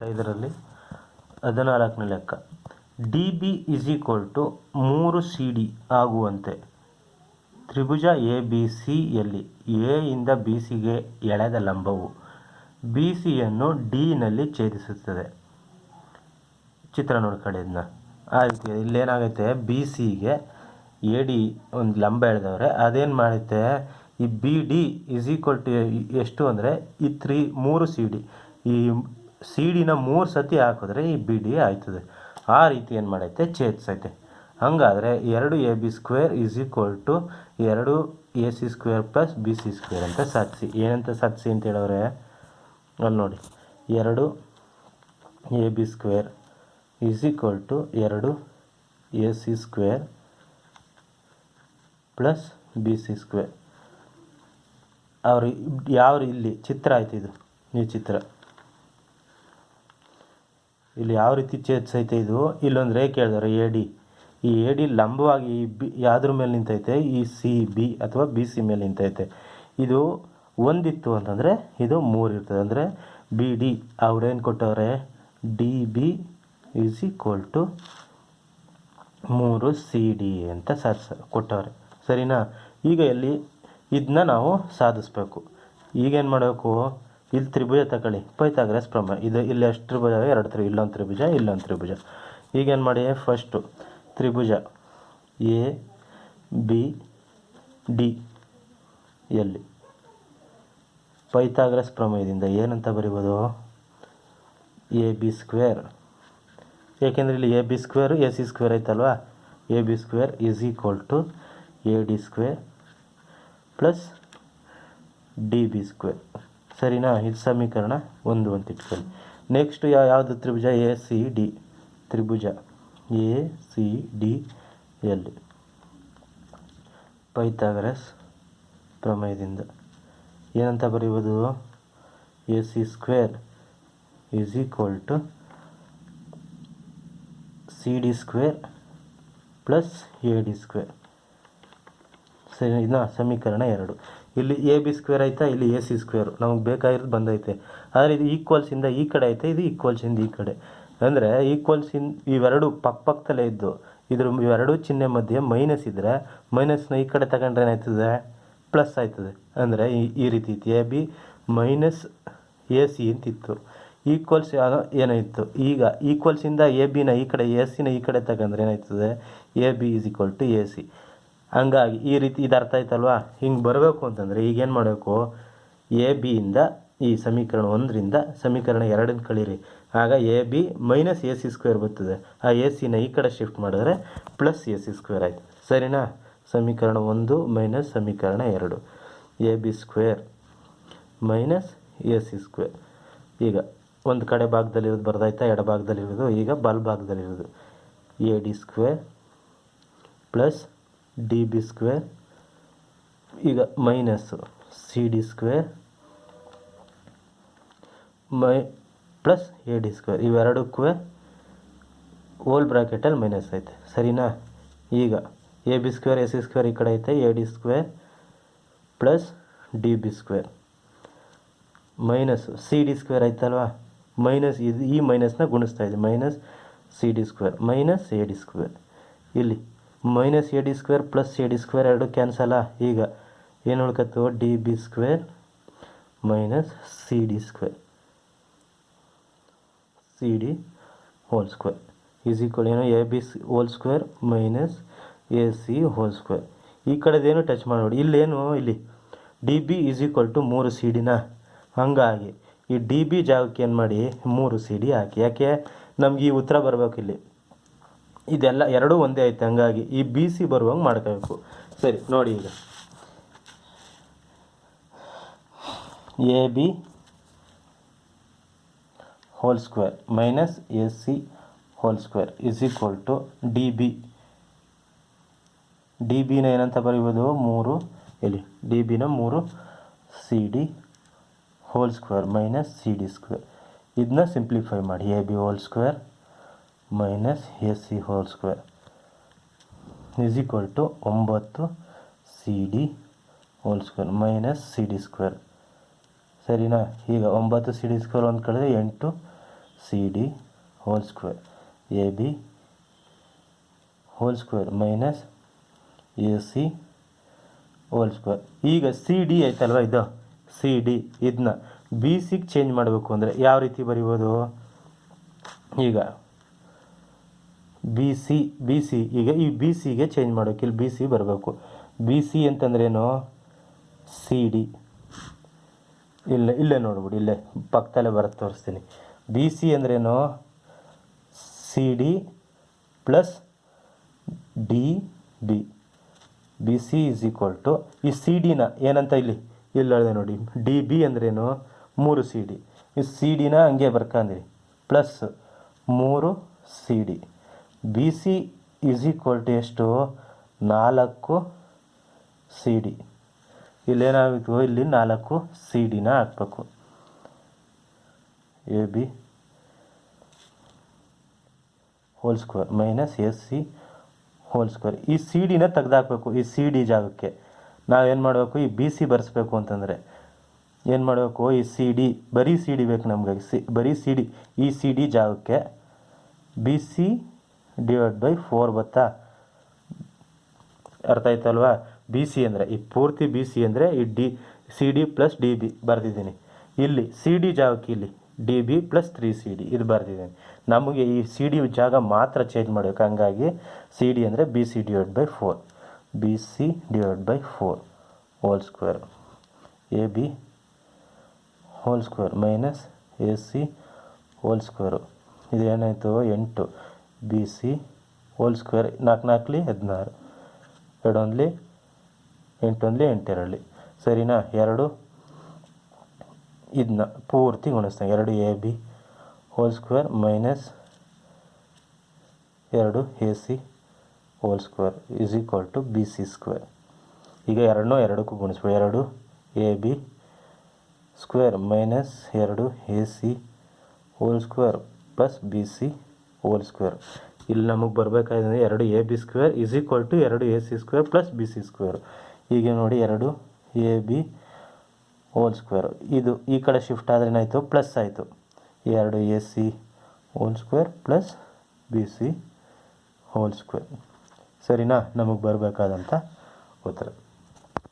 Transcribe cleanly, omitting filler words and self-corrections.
ಇದರಲ್ಲಿ 14ನೇ ಲೆಕ್ಕ D B is equal to 3 C D ಆಗುವಂತೆ ತ್ರಿಭುಜ ಎ ಬಿ ಸಿಯಲ್ಲಿ ಎ ಇಂದ ಬಿ ಸಿಗೆ ಎಳೆದ ಲಂಬವು ಬಿ ಸಿಯನ್ನು ಡಿನಲ್ಲಿ ಛೇದಿಸುತ್ತದೆ. ಚಿತ್ರ ನೋಡ್ಕೊಳ್ಳಿ ಇದನ್ನ. ಆಯ್ತು, ಇಲ್ಲೇನಾಗೈತೆ, ಬಿ ಸಿಗೆ ಎ ಡಿ ಒಂದು ಲಂಬ ಎಳೆದವ್ರೆ. ಅದೇನು ಮಾಡುತ್ತೆ, ಈ B D is equal to ಎಷ್ಟು ಅಂದರೆ ಈ 3 ಸಿ ಡಿ, ಈ ಸಿ ಡಿನ 3 ಸತಿ ಹಾಕಿದ್ರೆ ಈ ಬಿ ಡಿ ಆಯ್ತದೆ. ಆ ರೀತಿ ಏನು ಮಾಡೈತೆ, ಛೇದಿಸೈತೆ. ಹಂಗಾದರೆ 2 A B square is equal to 2 A C square plus B C square ಅಂತ ಸಾಧಿಸಿ. ಏನಂತ ಸಾಧಿಸಿ ಅಂತ ಹೇಳವ್ರೆ, ಅಲ್ಲಿ ನೋಡಿ, 2 A B square is equal to 2 A C square plus B C square. ಅವರು ಯಾವ ಇಲ್ಲಿ ಚಿತ್ರ ಆಯ್ತು, ಇದು ಈ ಚಿತ್ರ ಇಲ್ಲಿ ಯಾವ ರೀತಿ ಛೇದಿಸೈತೆ, ಇದು ಇಲ್ಲೊಂದು ರೇಖೆ ಹೇಳಿದವರು ಎ ಡಿ. ಈ ಎ ಡಿ ಲಂಬವಾಗಿ ಈ ಬಿ ಯಾವುದ್ರ ಮೇಲೆ ನಿಂತೈತೆ, ಈ ಸಿ ಬಿ ಅಥವಾ ಬಿ ಸಿ ಮೇಲೆ ನಿಂತೈತೆ. ಇದು ಒಂದಿತ್ತು ಅಂತಂದರೆ ಇದು 3 ಇರ್ತದೆ. ಅಂದರೆ ಬಿ ಡಿ ಅವ್ರೇನು ಕೊಟ್ಟವ್ರೆ, D B is equal to 3 C D ಅಂತ ಕೊಟ್ಟವ್ರೆ. ಸರಿನಾ? ಈಗ ಇಲ್ಲಿ ಇದನ್ನ ನಾವು ಸಾಧಿಸ್ಬೇಕು. ಈಗೇನು ಮಾಡಬೇಕು, ಇಲ್ಲಿ ತ್ರಿಭುಜ ತಗೊಳ್ಳಿ, ಪೈಥಾಗರಸ್ ಪ್ರಮೇಯ. ಇದು ಇಲ್ಲಿ ಎಷ್ಟು ತ್ರಿಭುಜ, 2 ತ್ರಿಭುಜ, ಇಲ್ಲೊಂದು ತ್ರಿಭುಜ, ಇಲ್ಲೊಂದು ತ್ರಿಭುಜ. ಈಗೇನು ಮಾಡಿ, ಫಸ್ಟು ತ್ರಿಭುಜ ಎ ಬಿ ಡಿ ಎಲ್ಲಿ ಪೈಥಾಗರಸ್ ಪ್ರಮೇಯದಿಂದ ಏನಂತ ಬರಿಬೋದು, ಎ ಬಿ ಸ್ಕ್ವೇರ್. ಏಕೆಂದರೆ ಇಲ್ಲಿ A B square A C square ಐತಲ್ವಾ, A B square is equal to A D square plus D B square. ಸರಿನಾ? ಇದು ಸಮೀಕರಣ 1 ಅಂತ ಇಟ್ಕೊಳ್ಳಿ. ನೆಕ್ಸ್ಟು ಯಾವುದು ತ್ರಿಭುಜ, ಎ ಸಿ ಡಿ. ತ್ರಿಭುಜ ಎ ಸಿ ಡಿ ಎಲ್ಲಿ ಪೈಥಾಗರಸ್ ಪ್ರಮೇಯದಿಂದ ಏನಂತ ಬರೆಯುವುದು, A C square is equal to C D square plus A D square. ಸರಿ, ಇದನ್ನ ಸಮೀಕರಣ 2. ಇಲ್ಲಿ ಎ ಬಿ ಸ್ಕ್ವೇರ್ ಐತಾ, ಇಲ್ಲಿ ಎ ಸಿ ಸ್ಕ್ವೇರು ನಮಗೆ ಬೇಕಾಗಿರೋದು ಬಂದೈತೆ. ಆದರೆ ಇದು ಈಕ್ವಲ್ಸಿಂದ ಈ ಕಡೆ ಐತೆ, ಇದು ಈಕ್ವಲ್ಸಿಂದ ಈ ಕಡೆ. ಅಂದರೆ ಇವೆರಡು ಪಕ್ಕದಲ್ಲೇ ಇದ್ದು ಇವೆರಡು ಚಿಹ್ನೆ ಮಧ್ಯೆ ಮೈನಸ್ ಇದ್ದರೆ ಮೈನಸ್ನ ಈ ಕಡೆ ತಗೊಂಡ್ರೆ ಏನಾಯ್ತದೆ, ಪ್ಲಸ್ ಆಯ್ತದೆ. ಅಂದರೆ ಈ ರೀತಿ ಇತ್ತು, A B minus A C ಅಂತಿತ್ತು. ಈಕ್ವಲ್ಸ್ ಏನಾಯಿತು, ಈಗ ಈಕ್ವಲ್ಸಿಂದ ಎ ಬಿನ ಈ ಕಡೆ, ಎ ಸಿನ ಈ ಕಡೆ ತಗೊಂಡ್ರೆ ಏನಾಯ್ತದೆ, A B is equal to A C. ಹಂಗಾಗಿ ಈ ರೀತಿ ಇದು ಅರ್ಥ ಆಯ್ತಲ್ವಾ. ಹಿಂಗೆ ಬರಬೇಕು ಅಂತಂದರೆ ಈಗೇನು ಮಾಡಬೇಕು, ಎ ಬಿಯಿಂದ ಈ ಸಮೀಕರಣ 1ರಿಂದ ಸಮೀಕರಣ 2 ಕಳೀರಿ. ಆಗ A B minus A C square ಬರ್ತದೆ. ಆ ಎ ಸಿನ ಈ ಕಡೆ ಶಿಫ್ಟ್ ಮಾಡಿದ್ರೆ ಪ್ಲಸ್ ಎ ಸಿ ಸ್ಕ್ವೇರ್ ಆಯ್ತು. ಸರಿನಾ? ಸಮೀಕರಣ 1 ಮೈನಸ್ ಸಮೀಕರಣ 2, A B square minus A C square. ಈಗ ಒಂದು ಕಡೆ ಭಾಗದಲ್ಲಿರೋದು ಬರ್ದಾಯ್ತಾ, ಎಡಭಾಗದಲ್ಲಿರೋದು. ಈಗ ಬಲಭಾಗದಲ್ಲಿರೋದು A D square plus D B square, ಈಗ minus C D square plus A D square. ಇವೆರಡಕ್ಕೂ ಹೋಲ್ ಬ್ರ್ಯಾಕೆಟಲ್ಲಿ ಮೈನಸ್ ಐತೆ. ಸರಿನಾ? ಈಗ A B square A C square ಈ ಕಡೆ ಐತೆ, A D square plus D B square minus C D square ಐತಲ್ವಾ, ಮೈನಸ್ ಇದು ಈ ಮೈನಸ್ನ ಗುಣಿಸ್ತಾ ಇದೆ, minus C D square minus A D square. ಇಲ್ಲಿ minus A D square plus A D square ಎರಡು ಕ್ಯಾನ್ಸಲ್ಲ. ಈಗ ಏನು ಉಳ್ಕತ್ತು, D B square minus C D square, C D whole square is equal ಏನು, A B whole square minus A C whole square. ಈ ಕಡೆದೇನು touch ಮಾಡಿ ನೋಡಿ, ಇಲ್ಲೇನು, ಇಲ್ಲಿ D B is equal to 3 C ಡಿನ. ಹಾಗಾಗಿ ಈ ಡಿ ಬಿ ಜಾಗಕ್ಕೆ ಏನು ಮಾಡಿ 3 ಸಿ ಡಿ ಹಾಕಿ. ಯಾಕೆ, ನಮ್ಗೆ ಈ ಉತ್ತರ ಬರಬೇಕು. ಇಲ್ಲಿ ಇದೆಲ್ಲ ಎರಡೂ ಒಂದೇ ಐತೆ, ಹಂಗಾಗಿ ಈ ಬಿ ಸಿ ಬರುವಂಗೆ ಮಾಡ್ಕೋಬೇಕು. ಸರಿ ನೋಡಿ, ಈಗ A B whole square minus A C whole square is equal to D B. D ಬಿನ ಏನಂತ ಬರೀಬೋದು, 3, ಇಲ್ಲಿ ಡಿ ಬಿನ 3 C D whole square minus C D square. ಇದನ್ನ ಸಿಂಪ್ಲಿಫೈ ಮಾಡಿ, A B whole square minus A C whole square is equal to 9 C D whole square minus C D square. ಸರಿನಾ? ಈಗ 9 C D square ಒಂದು ಕಳೆದ್ರೆ 8 C D whole square A B whole square minus A C whole square. ಈಗ C D ಆಯ್ತಲ್ವ, ಇದು C D, ಇದನ್ನ B ಸಿಗೆ change ಮಾಡಬೇಕು ಅಂದರೆ ಯಾವ ರೀತಿ ಬರಿಬೋದು? ಈಗ ಬಿ ಸಿ ಈಗ ಈ ಬಿ ಸಿಗೆ ಚೇಂಜ್ ಮಾಡೋಕೆ ಇಲ್ಲಿ ಬಿ ಸಿ ಬರಬೇಕು. ಬಿ ಸಿ ಅಂತಂದ್ರೇನು? C D. ಇಲ್ಲೇ ನೋಡ್ಬಿಡಿ, ಇಲ್ಲೇ ಪಕ್ಕದಲ್ಲೇ ಬರುತ್ತೆ, ತೋರಿಸ್ತೀನಿ. ಬಿ ಸಿ ಅಂದ್ರೇನು? C D plus D B. B C is equal to ಈ ಸಿ ಡಿನ ಏನಂತ ಇಲ್ಲಿ ಹೇಳಿದೆ ನೋಡಿ, ಡಿ ಬಿ ಅಂದ್ರೇನು? 3 ಸಿ ಡಿ. ಈ ಸಿ ಡಿನ ಹಂಗೆ ಬರ್ಕೊಂಡಿರಿ, plus 3 C D. B C is equal to ಎಷ್ಟು? 4 ಸಿ ಡಿ. ಇಲ್ಲೇನಾಗಬೇಕು? ಇಲ್ಲಿ 4 ಸಿ ಡಿನ ಹಾಕ್ಬೇಕು. A B whole square minus S C whole square. ಈ ಸಿ ಡಿನ ತೆಗೆದಾಕಬೇಕು. ಈ ಸಿ ಡಿ ಜಾಗಕ್ಕೆ ನಾವೇನು ಮಾಡಬೇಕು? ಈ ಬಿ ಸಿ ಬರೆಸ್ಬೇಕು ಅಂತಂದರೆ ಏನು ಮಾಡಬೇಕು? ಈ ಸಿ ಡಿ, ಬರೀ ಸಿ ಡಿ ಬೇಕು ನಮಗೆ, ಬರೀ ಸಿ ಡಿ. ಈ ಸಿ ಡಿ ಜಾಗಕ್ಕೆ ಬಿ ಸಿ ಡಿವೈಡ್ ಬೈ 4 ಬತ್ತಾ? ಅರ್ಥ ಆಯ್ತಲ್ವಾ? ಬಿ ಸಿ ಅಂದರೆ ಈ ಪೂರ್ತಿ ಬಿ ಸಿ ಅಂದರೆ ಈ D C D plus D B ಬರೆದಿದ್ದೀನಿ. ಇಲ್ಲಿ ಸಿ ಡಿ ಜಾಗಕ್ಕೆ ಇಲ್ಲಿ D B plus 3 C D ಇದು ಬರೆದಿದ್ದೀನಿ. ನಮಗೆ ಈ ಸಿ ಡಿ ಜಾಗ ಮಾತ್ರ ಚೇಂಜ್ ಮಾಡಬೇಕು. ಹಂಗಾಗಿ ಸಿ ಡಿ ಅಂದರೆ B C divide by 4, B C divide by 4 whole square A B whole square minus A C whole square. ಇದೇನಾಯಿತು? 8 ಬಿ ಸಿ ಹೋಲ್ ಸ್ಕ್ವೇರ್. 4 4 16, 2 1 8 1 8 2. ಸರಿನಾ? 2 ಇದನ್ನ ಪೂರ್ತಿ ಗುಣಿಸ್ತಾನೆ. 2 A B whole square minus 2 A C whole square is equal to B C square. ಈಗ 2ಕ್ಕೂ ಗುಣಿಸ್ಬೇಕು. 2 A B square minus 2 A C whole square plus B C whole square. ಇಲ್ಲಿ ನಮಗೆ ಬರಬೇಕಾದ್ರೆ 2 A B square is equal to 2 A C square plus B C square. ಈಗ ನೋಡಿ 2 A B whole square, ಇದು ಈ ಕಡೆ ಶಿಫ್ಟ್ ಆದರೆ ಏನಾಯಿತು? ಪ್ಲಸ್ ಆಯಿತು. 2 A C whole square plus B C whole square. ಸರಿನಾ? ನಮಗೆ ಬರಬೇಕಾದಂಥ ಉತ್ತರ.